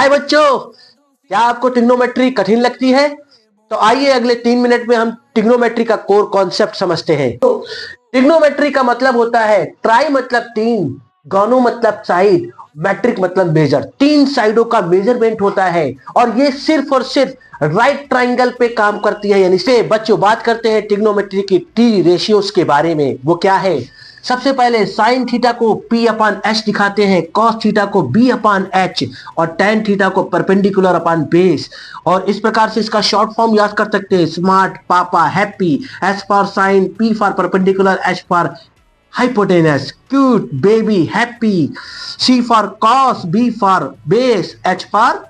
हाय बच्चों, क्या आपको ट्रिग्नोमेट्री कठिन लगती है? तो आइए अगले 3 मिनट में हम ट्रिग्नोमेट्री का कोर कॉन्सेप्ट समझते हैं। तो ट्रिग्नोमेट्री का मतलब होता है ट्राई मतलब तीन, गोनो मतलब साइड, मैट्रिक मतलब मेजर। तीन साइडों का मेजरमेंट होता है और ये सिर्फ और सिर्फ राइट ट्राइंगल पे काम करती है। यानी से बच्चों बात करते हैं ट्रिग्नोमेट्री की टी रेशियोज के बारे में। वो क्या है? सबसे पहले साइन थीटा को P अपान एच दिखाते हैं, कॉस थीटा को B अपान एच और टेन थीटा को परपेंडिकुलर अपान बेस। और इस प्रकार से इसका शॉर्ट फॉर्म याद कर सकते हैं, smart, papa, happy, S for sine, P for perpendicular, H for hypotenuse, cute, baby, happy, C for cos, B for base, H for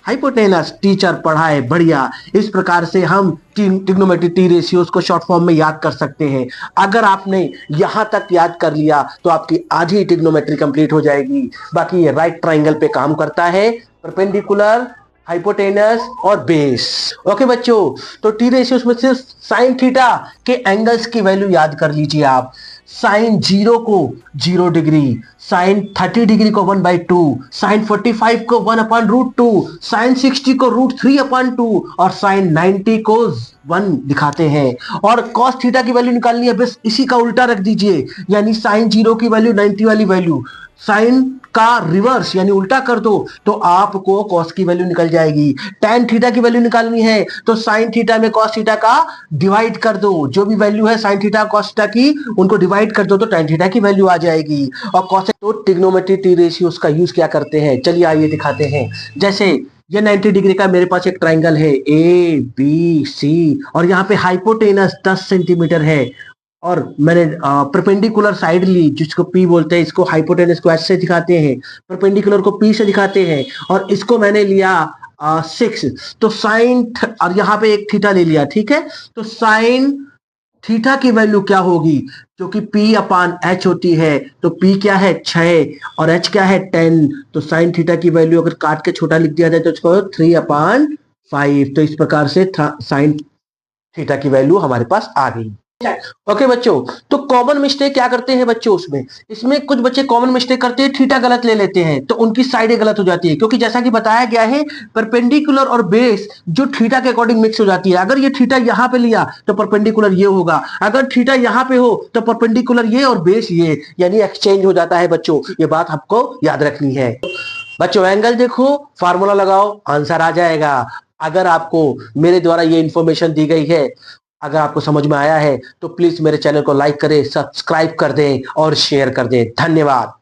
hypotenuse. Teacher पढ़ाए बढ़िया। इस प्रकार से हम ट्रिग्नोमेट्री टी रेशियोज को शॉर्ट फॉर्म में याद कर सकते हैं। अगर आपने यहां तक याद कर लिया तो आपकी आधी ट्रिग्नोमेट्री कंप्लीट हो जाएगी। बाकी ये राइट ट्राइंगल पे काम करता है, परपेंडिकुलर, हाइपोटेनस और बेस। ओके बच्चों, तो टी रेशियोज में सिर्फ साइन थीटा के एंगल्स की वैल्यू याद कर लीजिए आप। साइन 0 को 0 डिग्री, साइन 30 डिग्री को 1/2, साइन 45 को 1/√2, साइन 60 को √3/2 और साइन 90 को 1 दिखाते हैं। और कॉस थीटा की वैल्यू निकालनी है, बस इसी का उल्टा रख दीजिए। यानी साइन 0 की वैल्यू 90 वाली वैल्यू, साइन का रिवर्स यानी उल्टा कर दो तो आपको कॉस की वैल्यू निकल जाएगी। टेन थीटा की वैल्यू निकालनी है तो साइन थीटा में कॉस थीटा का डिवाइड कर दो। जो भी वैल्यू है साइन थीटा कॉस थीटा की, उनको डिवाइड कर दो तो टेन थीटा की वैल्यू आ जाएगी। और कॉस तो ट्रिग्नोमेट्री टी रेशियोज का यूज क्या करते हैं, चलिए आइए दिखाते हैं। जैसे ये 90 डिग्री का मेरे पास एक ट्राइंगल है ABC और यहाँ पे हाइपोटेनस 10 सेंटीमीटर है और मैंने परपेंडिकुलर साइड ली जिसको P बोलते हैं, इसको हाइपोटेनस को S से दिखाते हैं, परपेंडिकुलर को P से दिखाते हैं और इसको मैंने लिया 6। तो साइन और यहाँ पे एक थीटा ले लिया, ठीक है। तो साइन थीटा की वैल्यू क्या होगी, जो कि P अपान H होती है। तो P क्या है 6 और H क्या है 10। तो साइन थीटा की वैल्यू अगर काट के छोटा लिख दिया जाए तो इसको 3/5। तो इस प्रकार से साइन थीटा की वैल्यू हमारे पास आ गई। ओके बच्चों, तो कॉमन मिस्टेक क्या करते हैं बच्चों इसमें कुछ बच्चे कॉमन मिस्टेक करते हैं, थीटा गलत ले लेते हैं तो उनकी साइडें गलत हो जाती है। क्योंकि जैसा कि बताया गया है परपेंडिकुलर और बेस जो थीटा के अकॉर्डिंग मिक्स हो जाती है। अगर ये थीटा यहां पे लिया तो परपेंडिकुलर ये होगा, अगर थीटा यहां पे हो तो परपेंडिकुलर ये और बेस ये, यानी एक्सचेंज हो जाता है बच्चों। ये बात आपको याद रखनी है। बच्चों एंगल देखो, फार्मूला लगाओ, आंसर आ जाएगा। अगर आपको मेरे द्वारा ये इंफॉर्मेशन दी गई है, अगर आपको समझ में आया है तो प्लीज मेरे चैनल को लाइक करें, सब्सक्राइब कर दें और शेयर कर दें। धन्यवाद।